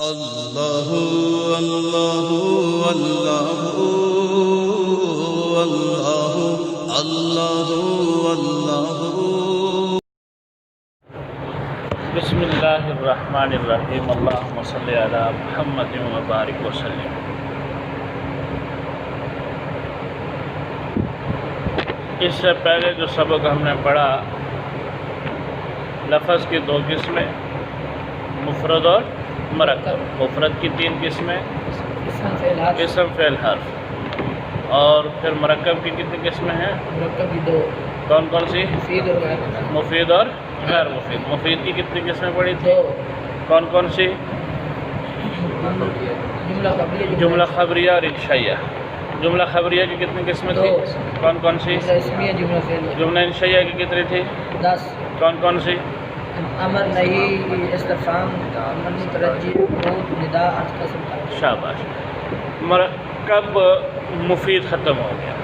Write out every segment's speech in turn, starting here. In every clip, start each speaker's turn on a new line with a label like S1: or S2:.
S1: اللہ اللہ اللہ اللہ اللہ اللہ۔
S2: بسم اللہ الرحمن الرحیم، اللہم صلی علی محمد و بارک وسلم۔ اس سے پہلے جو سبق ہم نے پڑھا، لفظ کی دو قسمیں، مفرد اور مرکب۔ مفرد کی تین قسمیں، اسم فعل حرف، اور پھر مرکب کی کتنی قسمیں ہیں؟
S3: مرکب کی دو،
S2: کون کون سی؟
S3: مفید اور غیر مفید۔
S2: مفید اور غیر مفید۔ مفید کی کتنی قسمیں پڑھی تھی؟
S3: دو،
S2: کون کون سی؟
S3: جملہ قبلیہ،
S2: جملہ خبریہ اور انشائیہ۔ جملہ خبریہ کی کتنی قسمیں تھی؟ کون کون سی؟
S3: جملہ اسمیہ، جملہ فعلیہ۔
S2: جملہ انشائیہ کی کتنی تھی؟
S3: 10،
S2: کون کون سی؟
S3: امر، نہی، استفہام، تعمل، ترجیح، عروض، نداء، عطف، قسم کا۔
S2: شاباش۔ مرکب مفید ختم ہو گیا۔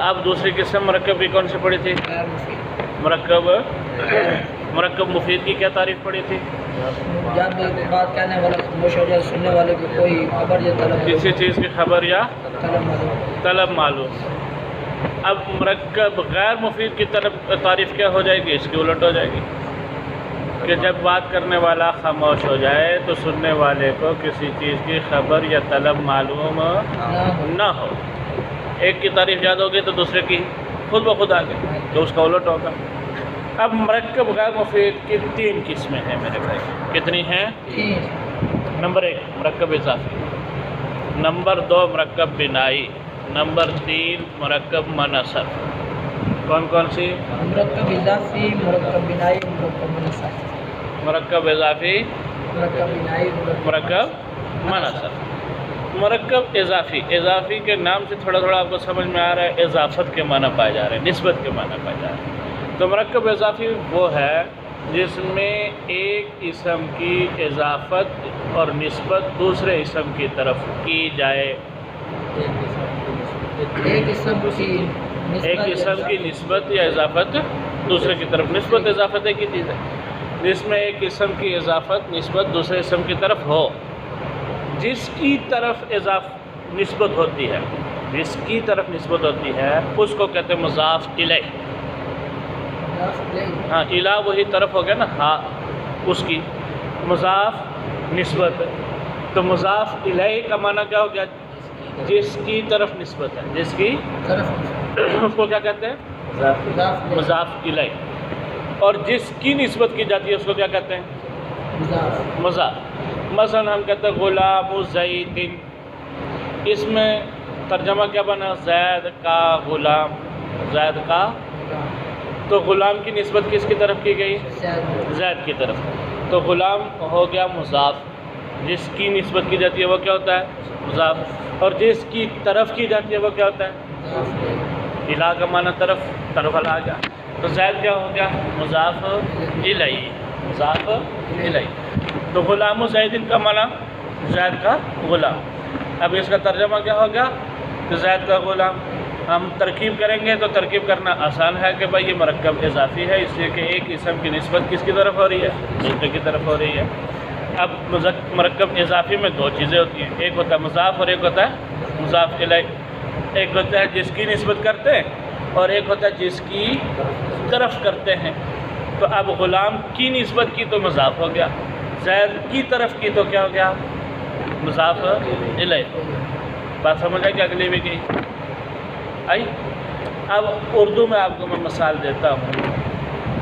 S2: اب دوسری قسم مرکب کی کون سی پڑھی تھی؟
S3: غیر مفید۔
S2: مرکب مفید کی کیا تعریف پڑھی تھی؟
S3: جب بات کہنے والا خاموش ہو جائے، سننے والے کو کوئی خبر یا طلب
S2: کسی چیز کی خبر یا
S3: طلب معلوم۔
S2: طلب معلوم۔ اب مرکب غیر مفید کی تعریف کیا ہو جائے گی؟ اس کی الٹ ہو جائے گی کہ جب بات کرنے والا خاموش ہو جائے تو سننے والے کو کسی چیز کی خبر یا طلب معلوم نہ ہو۔ ایک کی تعریف یاد ہوگی تو دوسرے کی خود بخود آ گئی، تو اس کا الٹ ہوگا۔ اب مرکب غیر مفید کی تین قسمیں ہیں میرے بھائی۔ کتنی ہیں؟ نمبر 1 مرکب اضافی، نمبر 2 مرکب بنائی، نمبر 3 مرکب منصب۔ کون کون سی؟
S3: مرکب اضافی، مرکب بنائی، مرکب منصب۔
S2: مرکب اضافی،
S3: مرکب بنائی،
S2: مرکب منصب۔ مرکب اضافی، اضافی کے نام سے تھوڑا تھوڑا آپ کو سمجھ میں آ رہا ہے، اضافت کے معنی پائے جا رہے ہیں، نسبت کے معنی پائے جا رہے ہیں۔ تو مرکب اضافی وہ ہے جس میں ایک اسم کی اضافت اور نسبت دوسرے اسم کی طرف کی جائے۔
S3: ایک اسم کی
S2: نسبت یا اضافت دوسرے کی طرف۔ نسبت اضافت ایک ہی چیز ہے، جس میں ایک اسم کی اضافت نسبت دوسرے اسم کی طرف ہو۔ جس کی طرف نسبت ہوتی ہے، جس کی طرف نسبت ہوتی ہے اس کو کہتے ہیں مضاف الیہ۔ ہاں، الہ وہی طرف ہو گیا نا، ہاں اس کی مضاف نسبت۔ تو مضاف الیہ کا معنی کیا ہو گیا؟ جس کی طرف نسبت ہے، جس کی اس کو کیا کہتے ہیں؟ مضاف الیہ۔ اور جس کی نسبت کی جاتی ہے اس کو کیا کہتے ہیں؟ مضاف۔ مثلا ہم کہتے ہیں غلام زید، اس میں ترجمہ کیا بنا؟ زید کا غلام، زید کا۔ تو غلام کی نسبت کس کی طرف کی گئی؟ زید کی طرف۔ تو غلام ہو گیا مضاف، جس کی نسبت کی جاتی ہے وہ کیا ہوتا ہے؟ مضاف۔ اور جس کی طرف کی جاتی ہے وہ کیا ہوتا ہے؟ الہ کا معنی طرف والا آ گیا۔ تو زید کیا ہو گیا؟ مضاف الیہ، مضاف الیہ۔ تو غلام زید کا معنی زید کا غلام۔ اب اس کا ترجمہ کیا ہو گیا؟ کہ زید کا غلام۔ ہم ترکیب کریں گے تو ترکیب کرنا آسان ہے کہ بھائی یہ مرکب اضافی ہے، اس لیے کہ ایک اسم کی نسبت کس کی طرف ہو رہی ہے؟ دوسرے کی طرف ہو رہی ہے۔ اب مرکب اضافی میں دو چیزیں ہوتی ہیں، ایک ہوتا ہے مضاف اور ایک ہوتا ہے مضاف الیہ۔ ایک ہوتا ہے جس کی نسبت کرتے ہیں اور ایک ہوتا ہے جس کی طرف کرتے ہیں۔ تو اب غلام کی نسبت کی تو مضاف ہو گیا، زید کی طرف کی تو کیا ہو گیا؟ مضاف الیہ۔ بات سمجھ آئی کہ اگلی بھی کی آئی؟ اب اردو میں آپ کو میں مثال دیتا ہوں۔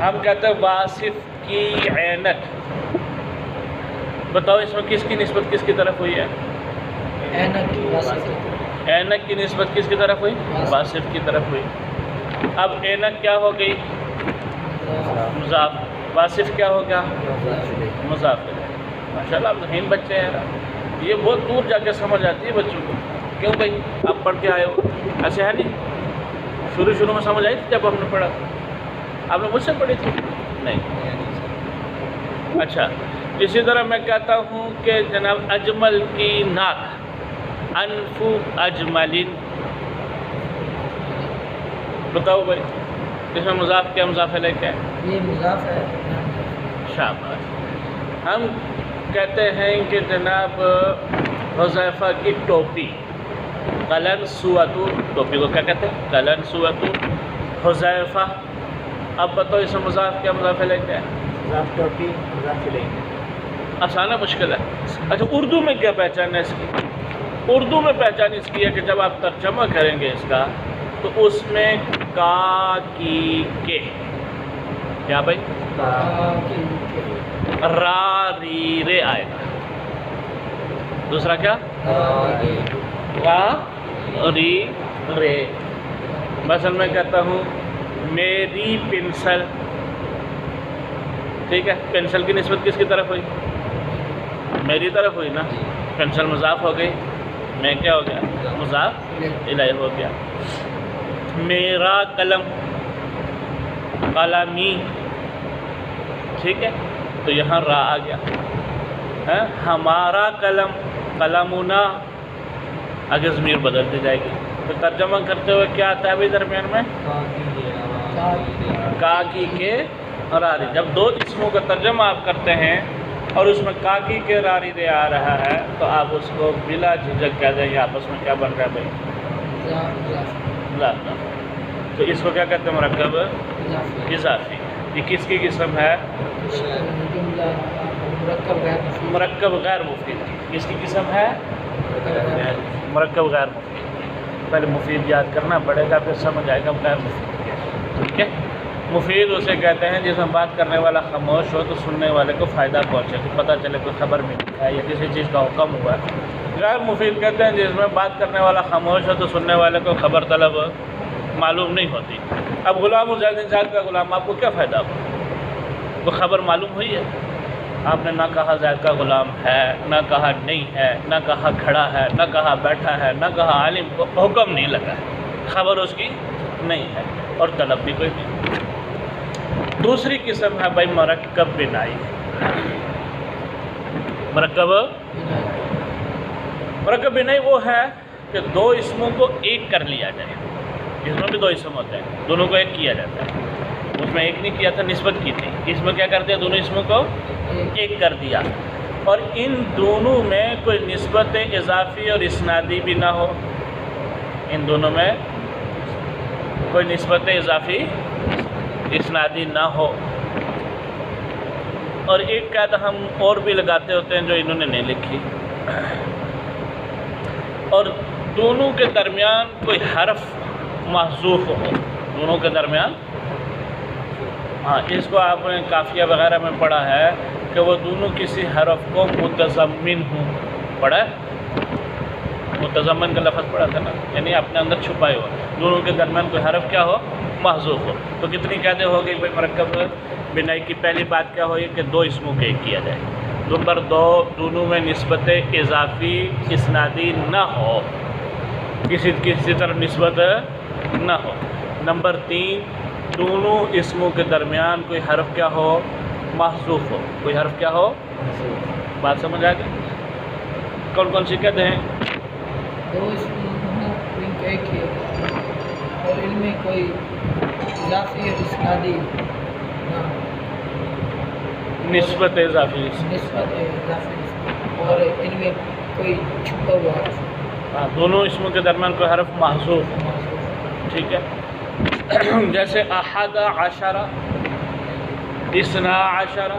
S2: ہم کہتے ہیں واصف کی عینک، بتاؤ اس میں کس کی نسبت کس کی طرف ہوئی ہے؟ عینک کی نسبت کس کی طرف ہوئی؟ واصف کی طرف ہوئی۔ اب عینک کیا ہو گئی؟ مضاف۔ واصف کیا ہو گیا؟ مضاف۔ ماشاءاللہ آپ ذہین بچے ہیں، یہ بہت دور جا کے سمجھ آتی ہے بچوں کو۔ کیوں بھائی؟ آپ پڑھ کے آئے ہو، ایسے ہے نہیں؟ شروع میں سمجھ آئی تھی جب ہم نے پڑھا تھا؟ آپ نے مجھ سے پڑھی تھی؟ نہیں۔ اچھا، اسی طرح میں کہتا ہوں کہ جناب اجمل کی ناک، انف اجملن، بتاؤ بھائی اس میں مضاف کیا، مضاف الیہ کیا ہے؟
S3: یہ مضاف ہے۔
S2: شاباش۔ ہم کہتے ہیں کہ جناب حذیفہ کی ٹوپی، قلن سوتو، ٹوپی کو کیا کہتے ہیں؟ قلن سوتو حذیفہ. اب بتاؤ اس میں مضاف کیا مضاف الیہ کیا ہے؟
S4: مضاف ٹوپی مضاف الیہ.
S2: آسان ہے مشکل ہے؟ اچھا اردو میں کیا پہچان ہے اس کی؟ اردو میں پہچان اس کی ہے کہ جب آپ ترجمہ کریں گے اس کا تو اس میں کا کی کے کیا بھائی را ری رے آئے گا. دوسرا کیا؟ را ری رے. مثلا میں کہتا ہوں میری پنسل، ٹھیک ہے، پنسل کی نسبت کس کی طرف ہوئی؟ میری طرف ہوئی نا. پنسل مضاف ہو گئی، میں کیا ہو گیا؟ مضاف الیہ ہو گیا. میرا قلم، قلمی، ٹھیک ہے، تو یہاں را آ گیا. ہمارا قلم، قلمنا، آگے ضمیر بدلتی جائے گی. تو ترجمہ کرتے ہوئے کیا آتا ہے ابھی درمیان میں؟ کا کی کے راری. جب دو اسموں کا ترجمہ آپ کرتے ہیں اور اس میں کا کی کے راری دے آ رہا ہے تو آپ اس کو بلا جھجک کہہ دیں. یہ آپس میں کیا بن رہا ہے بھائی؟ تو اس کو کیا کہتے ہیں؟ مرکب اضافی. یہ کس کی قسم ہے؟ مرکب غیر مفید. کس کی قسم ہے؟ مرکب غیر مفید. پہلے مفید یاد کرنا پڑے گا پھر سمجھ آئے گا غیر مفید کیا ہے. ٹھیک ہے، مفید اسے کہتے ہیں جس میں بات کرنے والا خاموش ہو تو سننے والے کو فائدہ پہنچے، کہ پتہ چلے کوئی خبر ملی ہے یا کسی چیز کا حکم ہوا ہے. غیر مفید کہتے ہیں جس میں بات کرنے والا خاموش ہو تو سننے والے کو خبر طلب معلوم نہیں ہوتی. اب غلام زید کا غلام، آپ کو کیا فائدہ ہوا؟ وہ خبر معلوم ہوئی ہے؟ آپ نے نہ کہا زید کا غلام ہے، نہ کہا نہیں ہے، نہ کہا کھڑا ہے، نہ کہا بیٹھا ہے، نہ کہا عالم کو حکم نہیں لگا ہے، خبر اس کی نہیں ہے اور طلب بھی کوئی نہیں. دوسری قسم ہے بھائی مرکب بنائی. مرکب بنائی وہ ہے کہ دو اسموں کو ایک کر لیا جائے. اس میں بھی دو اسم ہوتے ہیں، دونوں کو ایک کیا جاتا ہے. اس میں ایک نہیں کیا تھا، نسبت کی تھی. اس میں کیا کر دیا؟ دونوں اسموں کو ایک کر دیا. اور ان دونوں میں کوئی نسبت اضافی اور اسنادی بھی نہ ہو. ان دونوں میں کوئی نسبت اضافی اسنادی نہ ہو. اور ایک قید ہم اور بھی لگاتے ہوتے ہیں جو انہوں نے نہیں لکھی. اور دونوں کے درمیان کوئی حرف محذوف ہو. دونوں کے درمیان، ہاں، اس کو آپ نے قافیہ وغیرہ میں پڑھا ہے کہ وہ دونوں کسی حرف کو متضمن ہوں. پڑھا ہے؟ متضمن کا لفظ پڑھا تھا نا، یعنی اپنے اندر چھپائے ہو. دونوں کے درمیان کوئی حرف کیا ہو؟ محذوف ہو. تو کتنی قیدیں ہو گئی بھائی مرکب بنائی کی؟ پہلی بات کیا ہوئی کہ دو اسموں کے ایک کیا جائے. نمبر دو، دونوں میں نسبت اضافی اسنادی نہ ہو، کسی طرف نسبت نہ ہو. نمبر تین، دونوں اسموں کے درمیان کوئی حرف کیا ہو؟ محذوف ہو. کوئی حرف کیا ہو؟ بات سمجھ آ گئی؟ کون کون سی کہتے ہیں؟
S3: دو اسم ان کے ایک ہی اور ان میں کوئی اضافی اور اسنادی نہ ہو.
S2: نسبت اضافی
S3: نسبت اضافی اور ان میں کوئی چھپا ہوا حرف.
S2: ہاں، دونوں اسموں کے درمیان کوئی حرف محذوف ہو. ٹھیک ہے، جیسے احد عشرہ، اثنا عشرہ،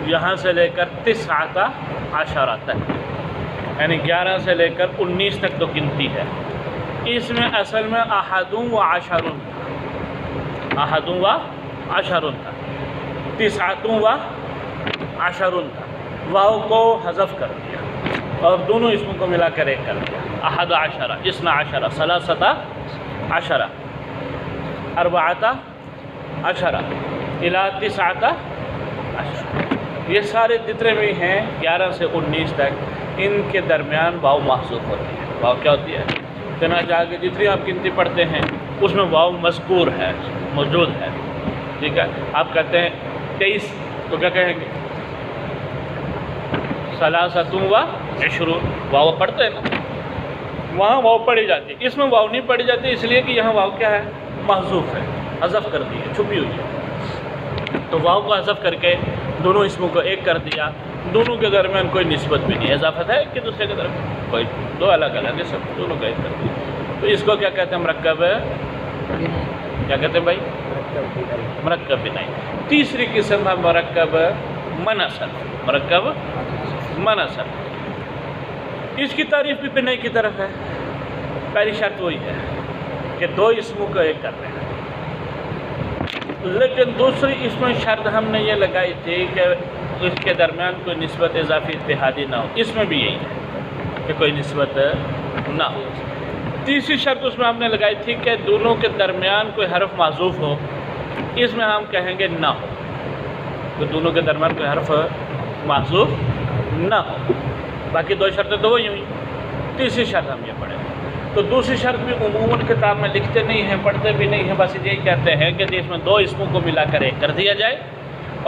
S2: یہاں سے لے کر تسعۃ عشرہ تک، یعنی 11 سے لے کر 19 تک تو گنتی ہے. اس میں اصل میں احد و عشر، احد و عشر تھا، تسعۃ و عشر تھا. واو کو حذف کر دیا اور دونوں اسموں کو ملا کر ایک کر دیا. احد عشرہ، اثنا عشرہ، ثلاثۃ عشرہ، اربعۃ عشرہ، الی تسعۃ عشرہ. یہ سارے جتنے بھی ہیں 11 سے 19 تک، ان کے درمیان واو محذوف ہوتی ہے. واو کیا ہوتی ہے؟ چنانچہ آگے جتنی آپ گنتی پڑھتے ہیں اس میں واو مذکور ہے، موجود ہے. ٹھیک ہے، آپ کہتے ہیں 23 تو کیا کہیں گے؟ ثلاثۃ و عشرون. واو پڑھتے ہیں نا، وہاں واو پڑھی جاتی ہے. اس میں واو نہیں پڑھی جاتی اس لیے کہ یہاں واو کیا ہے؟ محذوف ہے، حذف کر دی ہے، چھپی ہوئی ہے. تو واو کو حذف کر کے دونوں اسموں کو ایک کر دیا دونوں کے درمیان کوئی نسبت بھی نہیں ہے، اضافت ہے ایک دوسرے کے درمیان، کوئی دو الگ الگ ہے، سب دونوں کا ایک کرتی ہے. تو اس کو کیا کہتے ہیں؟ مرکب. کیا کہتے ہیں بھائی؟ مرکب بنائی. تیسری قسم ہے مرکب منصب. مرکب منصب، اس کی تعریف بھی بنائی کی طرف ہے. پہلی شرط وہی ہے کہ دو اسموں کو ایک کر رہے ہیں، لیکن دوسری اس میں شرط ہم نے یہ لگائی تھی کہ اس کے درمیان کوئی نسبت اضافی اتحادی نہ ہو. اس میں بھی یہی ہے کہ کوئی نسبت نہ ہو. تیسری شرط اس میں ہم نے لگائی تھی کہ دونوں کے درمیان کوئی حرف معذوف ہو. اس میں ہم کہیں گے نہ ہو، تو دونوں کے درمیان کوئی حرف معذوف نہ ہو. باقی دو شرطیں تو وہی ہوئی. تیسری شرط ہم یہ پڑھیں. تو دوسری شرط بھی عموماً کتاب میں لکھتے نہیں ہیں، پڑھتے بھی نہیں ہیں، بس یہی کہتے ہیں کہ اس میں دو اسموں کو ملا کر ایک کر دیا جائے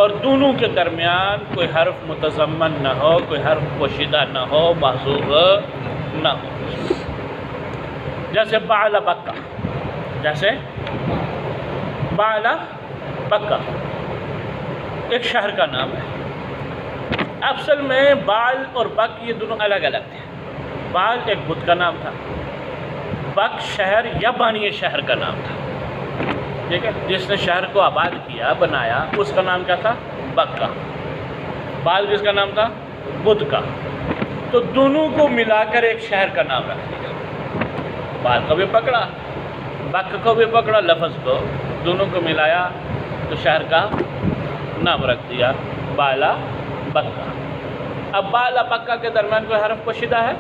S2: اور دونوں کے درمیان کوئی حرف متضمن نہ ہو، کوئی حرف پوشیدہ نہ ہو، محذوف نہ ہو. جیسے بعل بکا، جیسے بعل بکا ایک شہر کا نام ہے. اصل میں بعل اور بک یہ دونوں الگ الگ تھے. بعل ایک بت کا نام تھا، بک شہر یا بانی شہر کا نام تھا. ٹھیک ہے، جس نے شہر کو آباد کیا، بنایا، اس کا نام کیا تھا؟ بکا. بعل کس کا نام تھا؟ بت کا. تو دونوں کو ملا کر ایک شہر کا نام رکھ دیا. بعل کو بھی پکڑا، بک کو بھی پکڑا، لفظ کو دونوں کو ملایا تو شہر کا نام رکھ دیا بالا بکا. اب بالا بکا کے درمیان کوئی حرف پوشیدہ ہے؟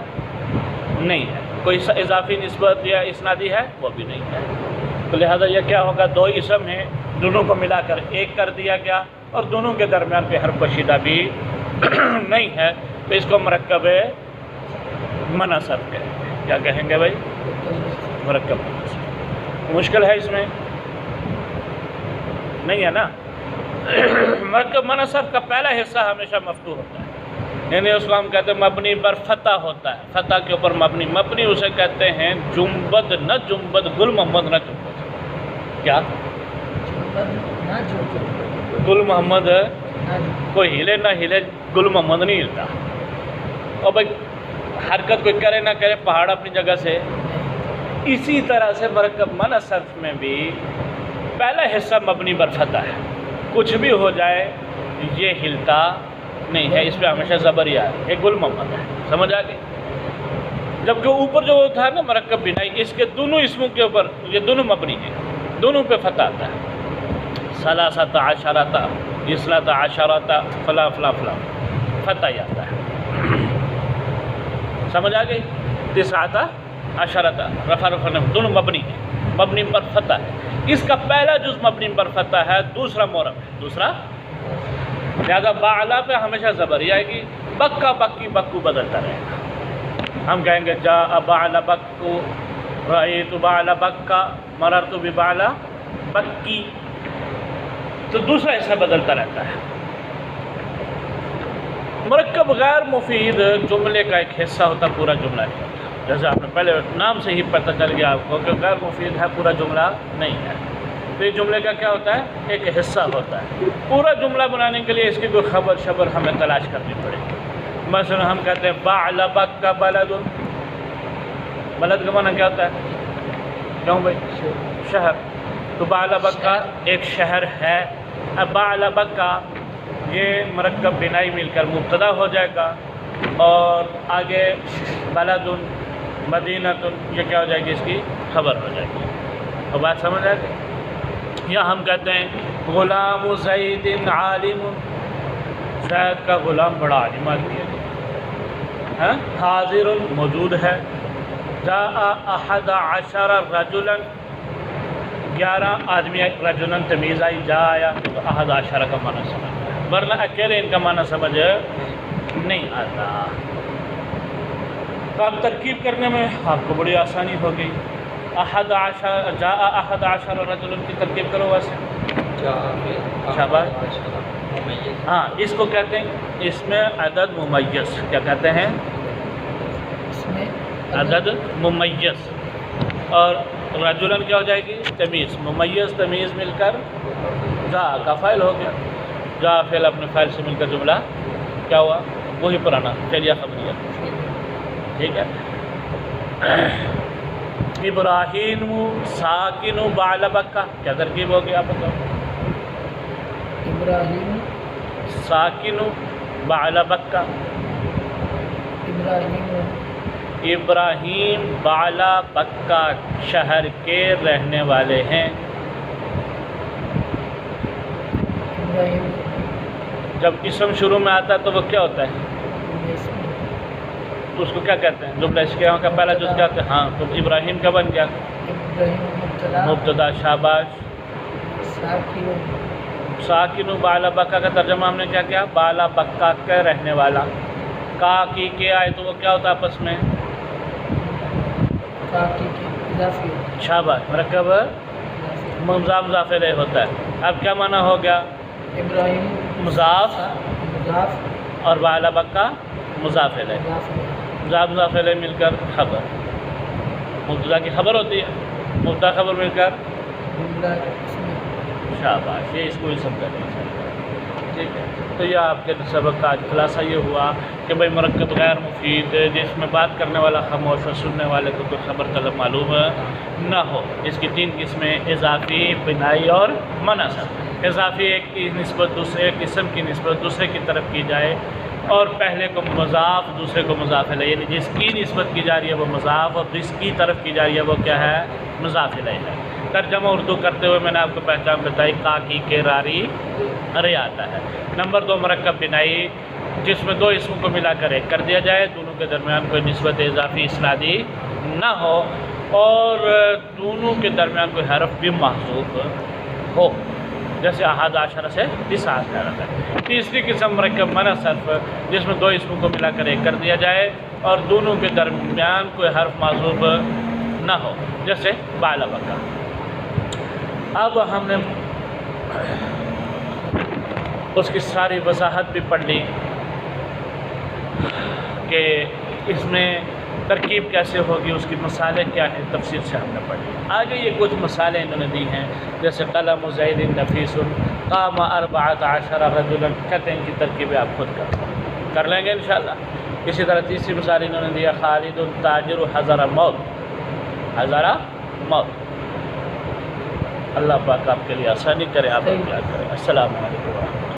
S2: نہیں ہے. کوئی اضافی نسبت یا اسنادی ہے؟ وہ بھی نہیں ہے. تو لہذا یہ کیا ہوگا؟ دو اسم ہیں، دونوں کو ملا کر ایک کر دیا گیا اور دونوں کے درمیان کوئی حرف پوشیدہ بھی نہیں ہے. تو اس کو مرکب منصب کہیں گے. کیا کہیں گے بھائی؟ مرکب منصب. مشکل ہے اس میں؟ نہیں ہے نا. مرکب منصب کا پہلا حصہ ہمیشہ مفتوح ہوتا ہے، یعنی اس کو ہم کہتے ہیں مبنی پر فتح ہوتا ہے. فتح کے اوپر مبنی. مبنی اسے کہتے ہیں جنبد نہ جنبد، گل محمد نہ جنبد. کیا؟ گل محمد کوئی ہلے نہ ہلے، گل محمد نہیں ہلتا. اور بھائی حرکت کوئی کرے نہ کرے، پہاڑ اپنی جگہ سے. اسی طرح سے مرکب منصب میں بھی پہلا حصہ مبنی پر فتح ہے. کچھ بھی ہو جائے یہ ہلتا نہیں ہے، اس پہ ہمیشہ زبر یا ہے. ایک گل محمد ہے. سمجھ آ گئی؟ جبکہ اوپر جو تھا نا مرکب بنائی، اس کے دونوں اسموں کے اوپر یہ دونوں مبنی ہیں، دونوں پہ فتح آتا ہے. ثلاثۃ عشرۃ، اثنۃ عشرۃ، فلاں فلاں فلاں، فتح ہی آتا ہے. سمجھ آ گئی؟ تسعۃ عشرۃ، رفع دونوں مبنی ہیں، مبنی پر فتح ہے. اس کا پہلا جز مبنی پر فتح ہے، دوسرا معرب ہے. دوسرا لہذا باعلا پہ ہمیشہ زبر ہی آئے گی. بکا بکی بکو بدلتا رہے گا. ہم کہیں گے جاء بعل بکو، رأیت بعل بکا، مررت ببعل بکی. تو دوسرا حصہ بدلتا رہتا ہے. مرکب غیر مفید جملے کا ایک حصہ ہوتا، پورا جملہ نہیں ہوتا. جیسے آپ نے پہلے نام سے ہی پتہ چل گیا آپ کو کہ غیر مفید ہے، پورا جملہ نہیں ہے. تو یہ جملے کا کیا ہوتا ہے؟ ایک حصہ ہوتا ہے. پورا جملہ بنانے کے لیے اس کی کوئی خبر شبر ہمیں تلاش کرنی پڑے گی. مثلا ہم کہتے ہیں بعل بکا بلد. بلد کا معنی کیا ہوتا ہے؟ کیوں بھائی؟ شہر. تو بعل بکا ایک شہر ہے. اب بعل بکا یہ مرکب بنائی مل کر مبتدا ہو جائے گا اور آگے بلد مدینہ یہ کیا ہو جائے گی؟ اس کی خبر ہو جائے گی. اور بات سمجھ آئے گی؟ یا ہم کہتے ہیں غلام زید عالم، زید کا غلام بڑا عالم آدمی ہے. حاضر موجود ہے. جاء احد عشر رجلا، 11 آدمی. رجلا تمیز آئی، جا آیا تو احد عشر کا معنی سمجھ، ورنہ اکیلے ان کا معنی سمجھ نہیں آتا. تو اب ترکیب کرنے میں آپ کو بڑی آسانی ہو گئی. احد عشر، جاء احد عشر رجلا کی ترکیب کرو ویسے. شاباش. ہاں اس کو کہتے ہیں، اس میں عدد ممیز. کیا کہتے ہیں؟ عدد ممیز. اور رجلن کیا ہو جائے گی؟ تمیز. ممیز تمیز مل کر جا کا فاعل ہو گیا. جا فعل اپنے فاعل سے مل کر جملہ کیا ہوا؟ وہی پرانا فعلیہ خبریہ، ٹھیک ہے. ابراہیم ساکن بعل بکہ، کیا ترکیب ہوگی آپ بتاؤ؟
S3: ابراہیم
S2: ساکن بعل بکہ، ابراہیم بعل بکہ شہر کے رہنے والے ہیں.
S3: ابراہیم
S2: جب اسم شروع میں آتا ہے تو وہ کیا ہوتا ہے؟ تو اس کو کیا کہتے ہیں؟ جملہ اشکیہ کا پہلا جز کیا ہوتا ہے؟ ہاں، تو ابراہیم کا بن گیا
S3: ابراہیم
S2: مبتدا. شاباش. ساکن بعل بکہ کا ترجمہ ہم نے کیا کیا؟ بعل بکہ کا رہنے والا. کا کی کے آئے تو وہ کیا ہوتا ہے آپس میں؟ شاباش. مرکب مضاف مضاف الیہ ہوتا ہے. اب کیا معنی ہو گیا؟
S3: ابراہیم
S2: مضاف
S3: مضاف
S2: اور بعل بکہ مضاف الیہ، مضاف مضاف الیہ مل کر خبر. مبتدا کی خبر ہوتی ہے، مبتدا خبر مل کر شاباش. یہ اس کو بھی سمجھا جائے، ٹھیک ہے. تو یہ آپ کے سبق کا آج خلاصہ یہ ہوا کہ بھائی مرکب غیر مفید جس میں بات کرنے والا خاموش اور سننے والے کو کوئی خبر طلب معلوم نہ ہو. اس کی 3 قسمیں: اضافی، بنائی اور مناسب. اضافی ایک کی نسبت دوسرے قسم کی نسبت دوسرے کی طرف کی جائے اور پہلے کو مضاف دوسرے کو مضاف الیہ، یعنی جس کی نسبت کی جا رہی ہے وہ مضاف اور جس کی طرف کی جا رہی ہے وہ کیا ہے؟ مضاف الیہ ہے. ترجمہ اردو کرتے ہوئے میں نے آپ کو پہچان بتائی، کا کی کے راری رے آتا ہے. نمبر 2 مرکب بنائی، جس میں 2 اسموں کو ملا کر ایک کر دیا جائے، دونوں کے درمیان کوئی نسبت اضافی اسنادی نہ ہو اور دونوں کے درمیان کوئی حرف بھی محذوف ہو، جیسے احد عشرہ سے 19 ہے. تیسری قسم مرکب منع صرف، جس میں 2 اسموں کو ملا کر ایک کر دیا جائے اور دونوں کے درمیان کوئی حرف محذوف نہ ہو، جیسے بعل بکہ. اب ہم نے اس کی ساری وضاحت بھی پڑھ لی کہ اس میں ترکیب کیسے ہوگی، اس کی مثالیں کیا ہیں، تفصیل سے ہم نے پڑھ لی. آگے یہ کچھ مثالیں انہوں نے دی ہیں، جیسے قلم زید نفیس، قام 14 رجلا. کہتے ہیں ان کی ترکیبیں آپ خود کر لیں گے انشاءاللہ. اسی طرح تیسری مثال انہوں نے دیا خالد تاجر حضر موت، حضر موت. اللہ پاک آپ کے لیے آسانی کرے، آپ کو کیا کرے. السلام علیکم.